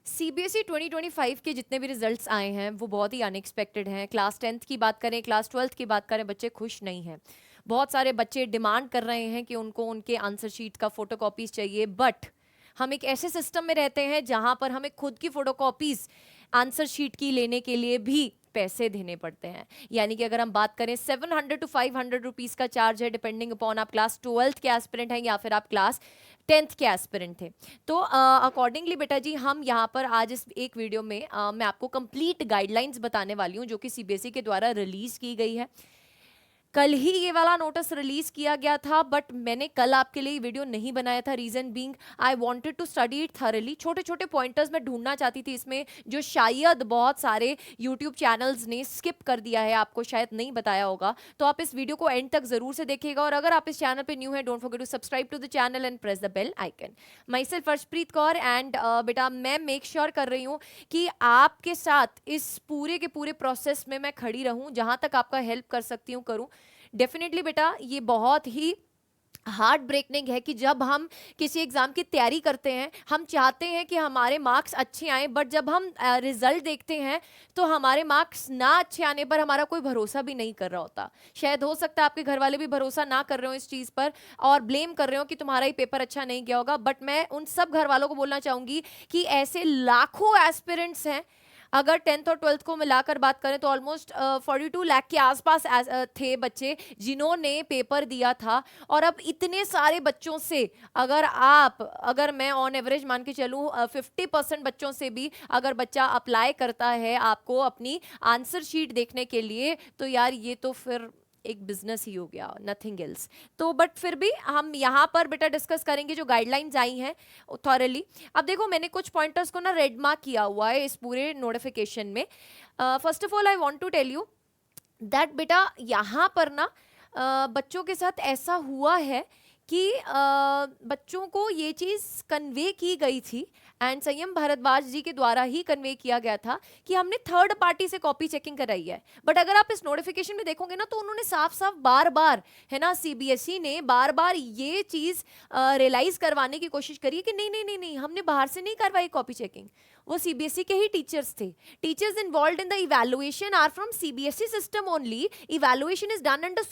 CBSE 2025 के जितने भी रिजल्ट्स आए हैं वो बहुत ही अनएक्सपेक्टेड हैं। क्लास 10th की बात करें, क्लास 12th की बात करें, बच्चे खुश नहीं हैं। बहुत सारे बच्चे डिमांड कर रहे हैं कि उनको उनके आंसर शीट का फोटोकॉपीज चाहिए, बट हम एक ऐसे सिस्टम में रहते हैं जहां पर हमें खुद की फोटोकॉपीज आंसर शीट की लेने के लिए भी पैसे देने पड़ते हैं। यानी कि अगर हम बात करें 700 टू 500 रुपीज का चार्ज है, डिपेंडिंग अपॉन आप क्लास 12th के एस्पिरेंट हैं या फिर आप क्लास 10th के एस्पिरेंट थे। तो अकॉर्डिंगली बेटा जी, हम यहाँ पर आज इस एक वीडियो में मैं आपको कंप्लीट गाइडलाइंस बताने वाली हूँ जो कि सीबीएसई के द्वारा रिलीज की गई है। कल ही ये वाला नोटिस रिलीज किया गया था, बट मैंने कल आपके लिए वीडियो नहीं बनाया था। Reason being I wanted to study it thoroughly. छोटे छोटे पॉइंटर्स मैं ढूंढना चाहती थी इसमें, जो शायद बहुत सारे यूट्यूब चैनल्स ने स्किप कर दिया है, आपको शायद नहीं बताया होगा। तो आप इस वीडियो को एंड तक जरूर से देखिएगा, और अगर आप इस चैनल पे न्यू है, don't forget to subscribe to the channel and press the bell icon. Myself Arshpreet Kaur, and बेटा मैं मेक श्योर कर रही हूँ कि आपके साथ इस पूरे के पूरे प्रोसेस में मैं खड़ी रहूं, जहां तक आपका हेल्प कर सकती हूँ करूं। डेफिनेटली बेटा, ये बहुत ही हार्ट ब्रेकिंग है कि जब हम किसी एग्जाम की तैयारी करते हैं, हम चाहते हैं कि हमारे मार्क्स अच्छे आए, बट जब हम रिजल्ट देखते हैं तो हमारे मार्क्स ना अच्छे आने पर हमारा कोई भरोसा भी नहीं कर रहा होता। शायद हो सकता है आपके घर वाले भी भरोसा ना कर रहे हो इस चीज पर और ब्लेम कर रहे हो कि तुम्हारा ही पेपर अच्छा नहीं गया होगा, बट मैं उन सब घर वालों को बोलना चाहूंगी कि ऐसे लाखों एस्पिरेंट्स हैं। अगर 10th और 12th को मिलाकर बात करें तो ऑलमोस्ट 42 लाख के आसपास थे बच्चे जिन्होंने पेपर दिया था। और अब इतने सारे बच्चों से अगर मैं ऑन एवरेज मान के चलूं 50% बच्चों से भी अगर बच्चा अप्लाई करता है आपको अपनी आंसर शीट देखने के लिए, तो यार ये तो फिर एक बिजनेस ही हो गया, नथिंग एल्स। तो बट फिर भी हम यहाँ पर बेटा डिस्कस करेंगे जो गाइडलाइंस आई हैं थॉरली। अब देखो, मैंने कुछ पॉइंटर्स को ना रेड मार्क किया हुआ है इस पूरे नोटिफिकेशन में। First of all I want to tell you that बेटा, यहाँ पर ना बच्चों के साथ ऐसा हुआ है कि बच्चों को ये चीज कन्वे की गई थी, एंड संयम भारद्वाज जी के द्वारा ही कन्वे किया गया था कि हमने थर्ड पार्टी से कॉपी चेकिंग कराई है। बट अगर आप इस नोटिफिकेशन में देखोगे ना, तो उन्होंने साफ साफ बार बार, है ना, सीबीएसई ने बार बार ये चीज रियलाइज करवाने की कोशिश करी है कि नहीं नहीं नहीं नहीं, हमने बाहर से नहीं करवाई कॉपी चेकिंग। वो सीबीएसई के ही टीचर्स थे। Teachers involve in the evaluation are from CBSE system only. Evaluation is done under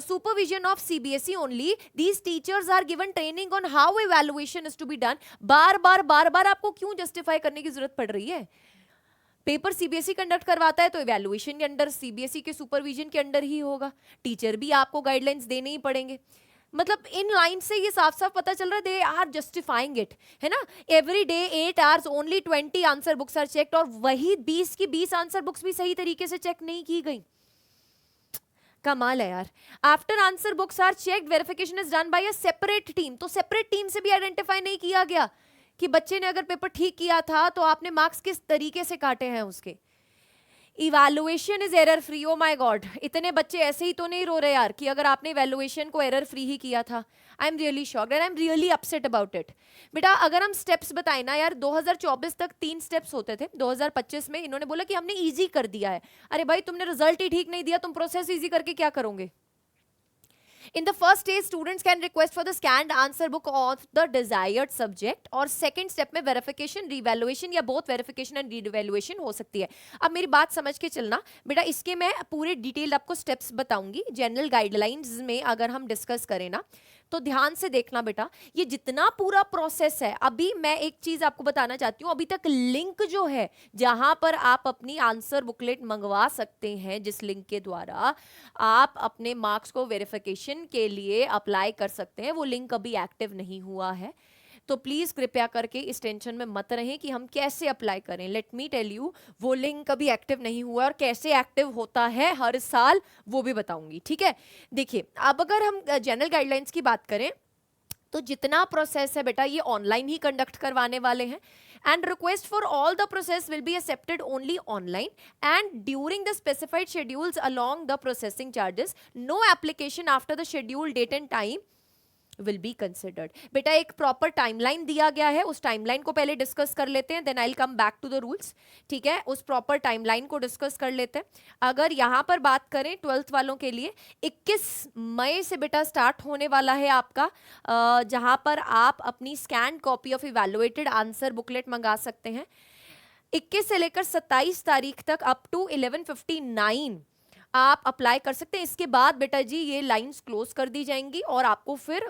supervision of CBSE only. These teachers are given training on how evaluation is to be done. बार बार आपको क्यों justify करने की जरूरत पड़ रही है? Paper CBSE conduct करवाता है तो इवैल्यूएशन के अंडर, सीबीएसई के सुपरविजन के अंडर ही होगा। टीचर भी आपको गाइडलाइंस देने ही पड़ेंगे। मतलब इन लाइन से ये साफ साफ पता चल रहा है दे आर जस्टिफाइंग इट, है ना। Every day 8 hours only 20 answer books are checked, और वही 20 की 20 आंसर बुक्स भी सही तरीके से चेक नहीं की गई। कमाल है यार। After answer books are checked, verification is done by a separate team. तो सेपरेट टीम से भी आइडेंटिफाई नहीं किया गया कि बच्चे ने अगर पेपर ठीक किया था तो आपने मार्क्स किस तरीके से काटे हैं उसके। Evaluation is error free. Oh my God, इतने बच्चे ऐसे ही तो नहीं रो रहे यार कि अगर आपने इवैल्यूएशन को एरर फ्री ही किया था। I am really shocked and I am really upset about it. बेटा अगर हम स्टेप्स बताएं ना यार, 2024 तक 3 स्टेप्स होते थे, 2025 में इन्होंने बोला कि हमने इजी कर दिया है। अरे भाई, तुमने रिजल्ट ही ठीक नहीं दिया, तुम प्रोसेस इजी करके क्या करोगे? In the first stage, students can request for the scanned answer book of the desired subject, और second step में verification, revaluation या both verification and revaluation हो सकती है। अब मेरी बात समझ के चलना बेटा, इसके मैं पूरे डिटेल आपको स्टेप्स बताऊंगी। जनरल गाइडलाइंस में अगर हम डिस्कस करें ना, तो ध्यान से देखना बेटा, ये जितना पूरा प्रोसेस है, अभी मैं एक चीज आपको बताना चाहती हूँ। अभी तक लिंक जो है जहां पर आप अपनी आंसर बुकलेट मंगवा सकते हैं, जिस लिंक के द्वारा आप अपने मार्क्स को वेरिफिकेशन के लिए अप्लाई कर सकते हैं, वो लिंक अभी एक्टिव नहीं हुआ है। तो प्लीज कृपया करके इस टेंशन में मत रहें कि हम कैसे अप्लाई करें। लेट मी टेल यू, वो लिंक कभी एक्टिव नहीं हुआ, और कैसे एक्टिव होता है हर साल वो भी बताऊंगी, ठीक है। देखिए, अब अगर हम जनरल गाइडलाइंस की बात करें तो जितना प्रोसेस है बेटा, ये ऑनलाइन ही कंडक्ट करवाने वाले हैं, and request for all the process will be accepted only online, and during the specified schedules along the processing charges, no application after the scheduled date and time will be considered. बेटा एक proper timeline दिया गया है, उस timeline को पहले discuss कर लेते हैं, then I will come back to the rules. ठीक है, उस प्रॉपर टाइमलाइन को डिस्कस कर लेते हैं। अगर यहां पर बात करें 12th वालों के लिए, 21 मई से बेटा स्टार्ट होने वाला है आपका, जहां पर आप अपनी scan copy of evaluated answer booklet मंगा सकते हैं। 21 से लेकर 27 तारीख तक अप टू 11:59 आप अप्लाई कर सकते हैं। इसके बाद बेटा जी ये लाइंस क्लोज कर दी जाएंगी और आपको फिर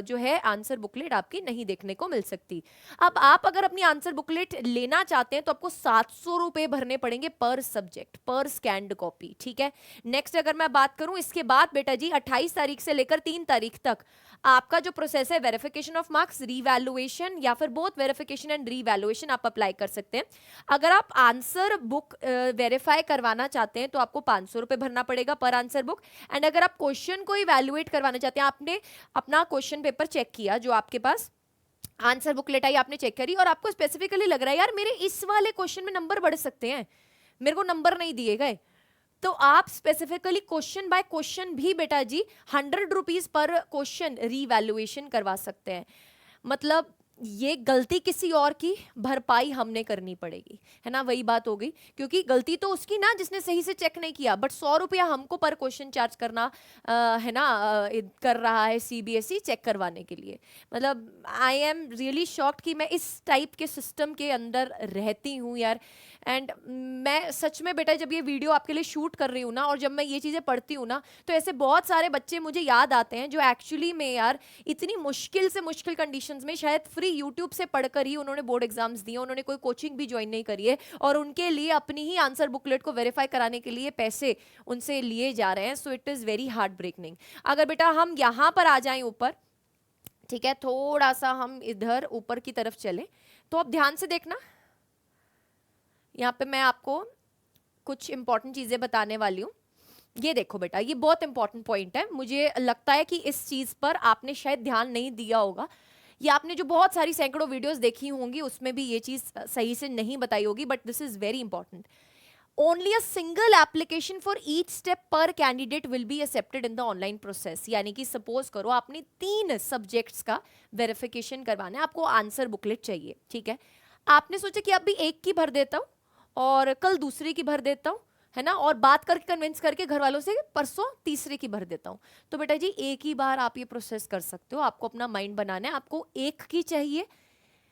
जो है आंसर बुकलेट आपकी नहीं देखने को मिल सकती। अब आप अगर अपनी आंसर बुकलेट लेना चाहते हैं तो आपको 700 रुपए भरने पड़ेंगे पर सब्जेक्ट, पर स्कैन्ड कॉपी। ठीक है, नेक्स्ट अगर मैं बात करूं इसके बाद बेटा जी 28 तारीख से लेकर 3 तारीख तक आपका जो प्रोसेस है वेरिफिकेशन ऑफ मार्क्स, रीवैल्यूएशन या फिर बोथ वेरिफिकेशन एंड रीवैल्यूएशन आप अप्लाई कर सकते हैं। अगर आप आंसर बुक वेरीफाई करवाना चाहते हैं तो आपको 500 रुपए भरना पड़ेगा पर आंसर बुक। एंड अगर आप क्वेश्चन को इवैल्यूएट करवाना चाहते हैं, आपने अपना क्वेश्चन पेपर चेक किया, जो आपके पास आंसर बुकलेट आई आपने चेक करी और आपको स्पेसिफिकली लग रहा है यार मेरे इस वाले क्वेश्चन में नंबर बढ़ सकते हैं, मेरे को नंबर नहीं दिए गए, तो आप स्पेसिफिकली क्वेश्चन बाय क्वेश्चन भी बेटा जी 100 रुपीज पर क्वेश्चन रीवैल्यूएशन करवा सकते हैं। मतलब ये गलती किसी और की भरपाई हमने करनी पड़ेगी, है ना, वही बात हो गई, क्योंकि गलती तो उसकी ना जिसने सही से चेक नहीं किया, बट 100 रुपया हमको पर क्वेश्चन चार्ज करना है ना, कर रहा है सीबीएसई चेक करवाने के लिए। मतलब आई एम रियली शॉक्ड कि मैं इस टाइप के सिस्टम के अंदर रहती हूँ यार। एंड मैं सच में बेटा जब ये वीडियो आपके लिए शूट कर रही हूँ ना, और जब मैं ये चीज़ें पढ़ती हूँ ना, तो ऐसे बहुत सारे बच्चे मुझे याद आते हैं जो एक्चुअली में यार इतनी मुश्किल से मुश्किल कंडीशंस में शायद फ्री यूट्यूब से पढ़कर ही उन्होंने बोर्ड एग्जाम्स दिए, उन्होंने कोई कोचिंग भी ज्वाइन नहीं करी है, और उनके लिए अपनी ही आंसर बुकलेट को वेरीफाई कराने के लिए पैसे उनसे लिए जा रहे हैं। So it is very heartbreaking. अगर बेटा हम यहाँ पर आ जाएं ऊपर, ठीक है, थोड़ा सा हम इधर ऊपर की तरफ चलें, तो अब ध्यान से देखना, यहाँ पे मैं आपको कुछ इंपॉर्टेंट चीजें बताने वाली हूँ। ये देखो बेटा, ये बहुत इंपॉर्टेंट पॉइंट है, मुझे लगता है कि इस चीज पर आपने शायद ध्यान नहीं दिया होगा, ये आपने जो बहुत सारी सैकड़ों वीडियोस देखी होंगी उसमें भी ये चीज सही से नहीं बताई होगी, but this is very important. Only a single application for each step पर candidate will be accepted in the online process. यानी कि सपोज करो आपने 3 सब्जेक्ट्स का वेरिफिकेशन करवाना है, आपको आंसर बुकलेट चाहिए, ठीक है, आपने सोचा कि अभी एक की भर देता हूँ और कल दूसरे की भर देता हूँ, है ना, और बात करके कन्विंस करके घर वालों से परसों तीसरे की भर देता हूँ। तो बेटा जी एक ही बार आप ये प्रोसेस कर सकते हो, आपको अपना माइंड बनाना है, आपको एक की चाहिए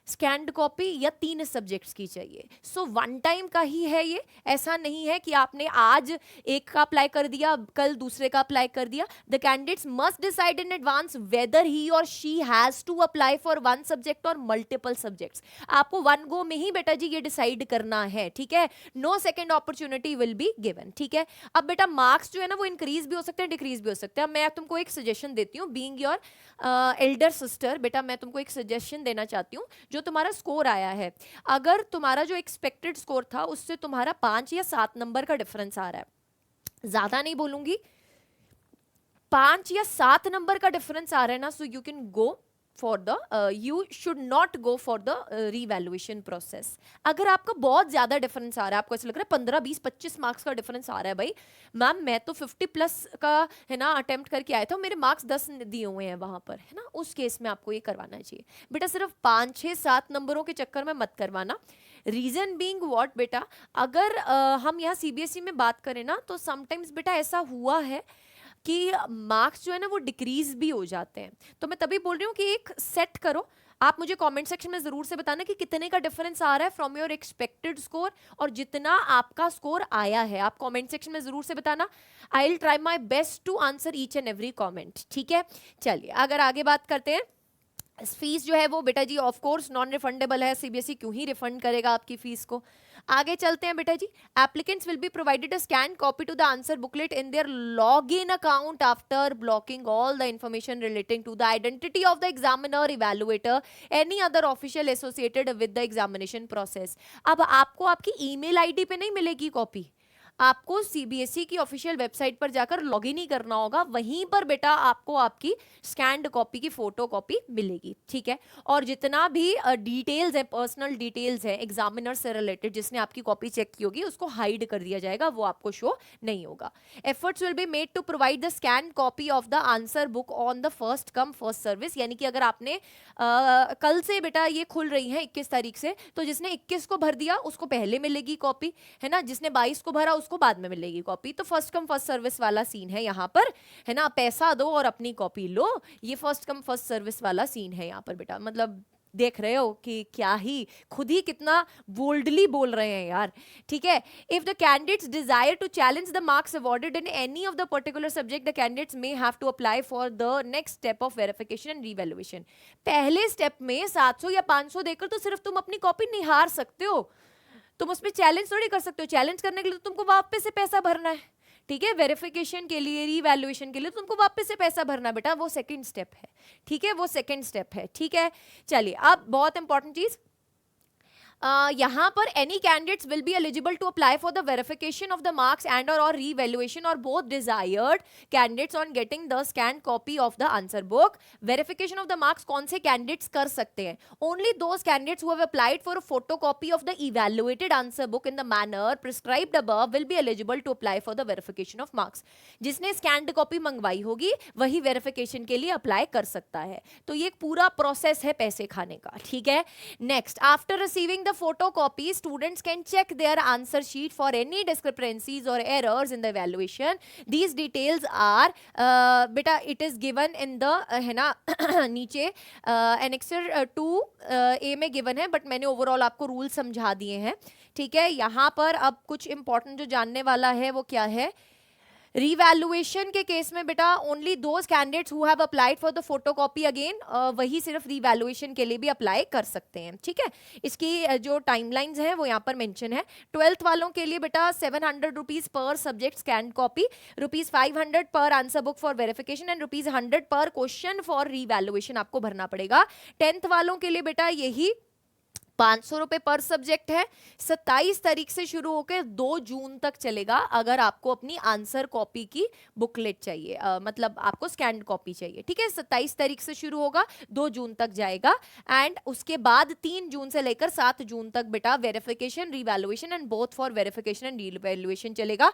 स्कैन्ड कॉपी या 3 सब्जेक्ट्स की चाहिए। सो वन टाइम का ही है ये, ऐसा नहीं है कि आपने आज एक का अप्लाई कर दिया कल दूसरे का अप्लाई कर दिया। The candidates must decide in advance whether he और she has to apply for 1 subject और मल्टीपल सब्जेक्ट्स। आपको 1 गो में ही बेटा जी ये डिसाइड करना है, ठीक है, no second opportunity will be given, ठीक है। अब बेटा मार्क्स जो है ना वो इंक्रीज भी हो सकते हैं, डिक्रीज भी हो सकते हैं। मैं तुमको एक सजेशन देती हूँ, बीइंग योर एल्डर सिस्टर, बेटा मैं तुमको एक सजेशन देना चाहती हूँ। जो तुम्हारा स्कोर आया है, अगर तुम्हारा जो एक्सपेक्टेड स्कोर था उससे तुम्हारा 5 या 7 नंबर का डिफरेंस आ रहा है, ज्यादा नहीं बोलूंगी, 5 या 7 नंबर का डिफरेंस आ रहा है ना, so you can go for the you should not go for the revaluation process. अगर आपका बहुत ज्यादा डिफरेंस आ रहा है, आपको ऐसा लग रहा है 15, 20, 25 मार्क्स का डिफरेंस आ रहा है, भाई मैम मैं तो 50 प्लस का है ना अटेम्प्ट करके आया था, मेरे मार्क्स 10 दिए हुए हैं वहां पर, है ना, उस केस में आपको ये करवाना चाहिए। बेटा सिर्फ 5, 6, 7 नंबरों के चक्कर में मत करवाना। रीजन बीइंग व्हाट बेटा, अगर हम यहाँ सीबीएसई में बात करें ना, तो समटाइम्स बेटा ऐसा हुआ है कि मार्क्स जो है ना वो डिक्रीज भी हो जाते हैं। तो मैं तभी बोल रही हूँ कि एक सेट करो, आप मुझे कमेंट सेक्शन में जरूर से बताना कि कितने का डिफरेंस आ रहा है फ्रॉम योर एक्सपेक्टेड स्कोर, और जितना आपका स्कोर आया है आप कमेंट सेक्शन में जरूर से बताना। I will try my best to answer each and every comment, ठीक है। चलिए अगर आगे बात करते हैं, फीस जो है वो बेटा जी ऑफ कोर्स नॉन रिफंडेबल है, सीबीएसई क्यों ही रिफंड करेगा आपकी फीस को। आगे चलते हैं बेटा जी, applicants will be provided a scan copy to the answer booklet in their log in account after blocking all the information relating to the identity of the examiner, evaluator, any other official associated with the examination process. अब आपको आपकी email ID पे नहीं मिलेगी copy, आपको CBSE की official website पर जाकर लॉगिन ही करना होगा, वहीं पर बेटा आपको आपकी स्कैन्ड कॉपी की फोटो कॉपी मिलेगी, ठीक है। और जितना भी डिटेल्स है, पर्सनल डिटेल्स है एग्जामिनर से रिलेटेड, जिसने आपकी कॉपी चेक की होगी, उसको हाइड कर दिया जाएगा, वो आपको शो नहीं होगा। Efforts will be made to provide the scan copy of the answer book on the first come first service, यानी कि अगर आपने कल से बेटा ये खुल रही है 21 तारीख से, तो जिसने 21 को भर दिया उसको पहले मिलेगी कॉपी, है ना, जिसने 22 को भरा उसको बाद में मिलेगी कॉपी। तो फर्स्ट कम फर्स्ट सर्विस वाला सीन है यहाँ पर, है ना, पैसा दो और अपनी कॉपी लो, ये फर्स्ट कम फर्स्ट सर्विस वाला सीन है यहाँ पर बेटा। मतलब देख रहे हो कि क्या ही खुद ही कितना बोल्डली बोल रहे हैं यार, ठीक है। If the candidates desire to challenge the marks awarded in any of the particular subject, the candidates may have to apply for the next step of verification and revaluation. पहले स्टेप में 700 या 500 देकर तो सिर्फ तुम अपनी कॉपी निहार सकते हो, तुम उसमें चैलेंज थोड़ी कर सकते हो। चैलेंज करने के लिए तो तुमको वापस से पैसा भरना है, ठीक है। वेरिफिकेशन के लिए, रीवैल्यूएशन के लिए तुमको वापस से पैसा भरना बेटा, वो सेकंड स्टेप है, ठीक है, वो सेकंड स्टेप है, ठीक है। चलिए अब बहुत इंपॉर्टेंट चीज, यहाँ पर any candidates will be eligible to apply for the verification of the marks and और रीवैल्यूएशन और both desired candidates on getting the scan copy of the answer book. Verification of the marks कौन से candidates कर सकते हैं? Only those candidates who have applied for a photocopy of the evaluated answer book in the manner prescribed above will be eligible to apply for the verification of marks. जिसने scanned copy मंगवाई होगी वही verification के लिए apply कर सकता है। तो ये एक पूरा प्रोसेस है पैसे खाने का, ठीक है। Next, after receiving photocopy, students can check their answer sheet for any discrepancies or errors in the evaluation. These details are beta it is given in the है ना नीचे annexure 2A में given है, बट मैंने overall आपको rule समझा दिए हैं, ठीक है। यहाँ पर अब कुछ इंपॉर्टेंट जो जानने वाला है वो क्या है, रिवैल्यूएशन के केस में बेटा only those candidates who have applied for the photocopy, again वही सिर्फ रिवैल्यूएशन के लिए भी अप्लाई कर सकते हैं, ठीक है। इसकी जो टाइमलाइंस हैं वो यहाँ पर मेंशन है। 12th वालों के लिए बेटा 700 rupees per subject scan copy, ₹500 पर answer book for verification and ₹100 पर क्वेश्चन फॉर रिवैल्यूएशन आपको भरना पड़ेगा। 10th वालों के लिए बेटा यही 500 रुपए पर सब्जेक्ट है। 27 तारीख से शुरू होकर 2 जून तक चलेगा अगर आपको अपनी आंसर कॉपी की बुकलेट चाहिए, मतलब आपको स्कैन्ड कॉपी चाहिए, ठीक है। 27 तारीख से शुरू होगा, 2 जून तक जाएगा, एंड उसके बाद 3 जून से लेकर 7 जून तक बेटा verification, revaluation and both for verification and revaluation चलेगा।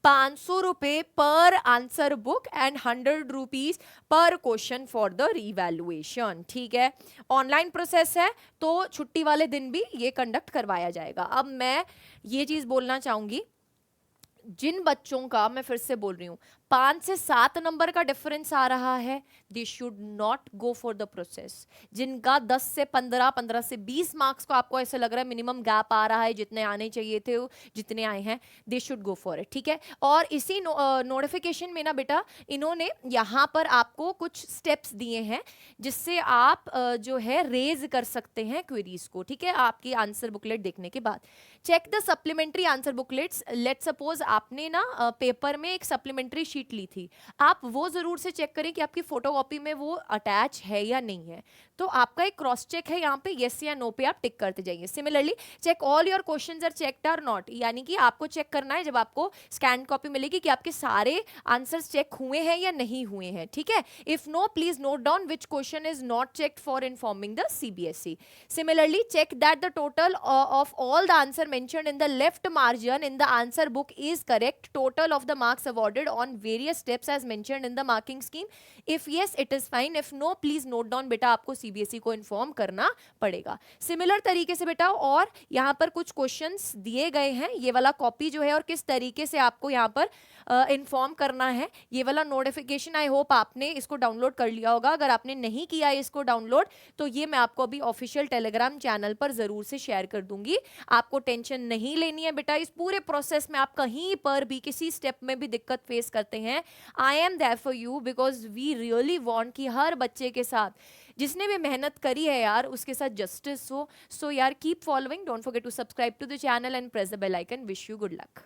500 रुपए पर answer book and 100 rupees per question for the revaluation, ठीक है। ऑनलाइन प्रोसेस है तो छुट्टी वाले दिन भी ये कंडक्ट करवाया जाएगा। अब मैं ये चीज बोलना चाहूंगी, जिन बच्चों का, मैं फिर से बोल रही हूं, 5 से 7 नंबर का डिफरेंस आ रहा है, they should not go for the process. जिनका 10 से 15, 15 से 20 मार्क्स को आपको ऐसा लग रहा है मिनिमम गैप आ रहा है, जितने आने चाहिए थे जितने आए हैं, they should go for it, ठीक है। और इसी नोटिफिकेशन में ना बेटा इन्होंने यहाँ पर आपको कुछ स्टेप्स दिए हैं जिससे आप जो है रेज कर सकते हैं क्वेरीज को, ठीक है, आपकी आंसर बुकलेट देखने के बाद। Check the supplementary answer booklets. Let suppose आपने ना पेपर में एक सप्लीमेंट्री शीट ली थी, आप वो जरूर से चेक करें कि आपकी फोटोकॉपी में वो अटैच है या नहीं है। तो आपका एक क्रॉस चेक है यहाँ पे, यस या नो पे आप टिक करते जाइए। Similarly check all your questions are checked और नॉट, यानी कि आपको चेक करना है जब आपको स्कैन कॉपी मिलेगी कि आपके सारे आंसर्स चेक हुए हैं या नहीं हुए हैं, ठीक है। If no, please note down which question is not checked for informing the CBSE. Similarly, check that the total of all the answer mentioned in the left margin in the answer book is correct. Total of the marks awarded on various steps as mentioned in the marking scheme. If yes, it is fine. If no, please note down बेटा, आपको CBSE को inform करना पड़ेगा। Similar तरीके से बेटा और यहाँ पर कुछ क्वेश्चंस दिए गए हैं, ये वाला कॉपी जो है और किस तरीके से आपको यहाँ पर इन्फॉर्म करना है, ये वाला नोटिफिकेशन आई होप आपने इसको डाउनलोड कर लिया होगा। अगर आपने नहीं किया है इसको डाउनलोड तो ये मैं आपको अभी ऑफिशियल टेलीग्राम चैनल पर जरूर से शेयर कर दूंगी। आपको टेंशन नहीं लेनी है बेटा, इस पूरे प्रोसेस में आप कहीं पर भी किसी स्टेप में भी दिक्कत फेस करते हैं, I am there for you, because we really want कि हर बच्चे के साथ जिसने भी मेहनत करी है यार उसके साथ जस्टिस हो। सो यार keep following, don't forget to subscribe to the channel and press the bell icon. Wish you good luck.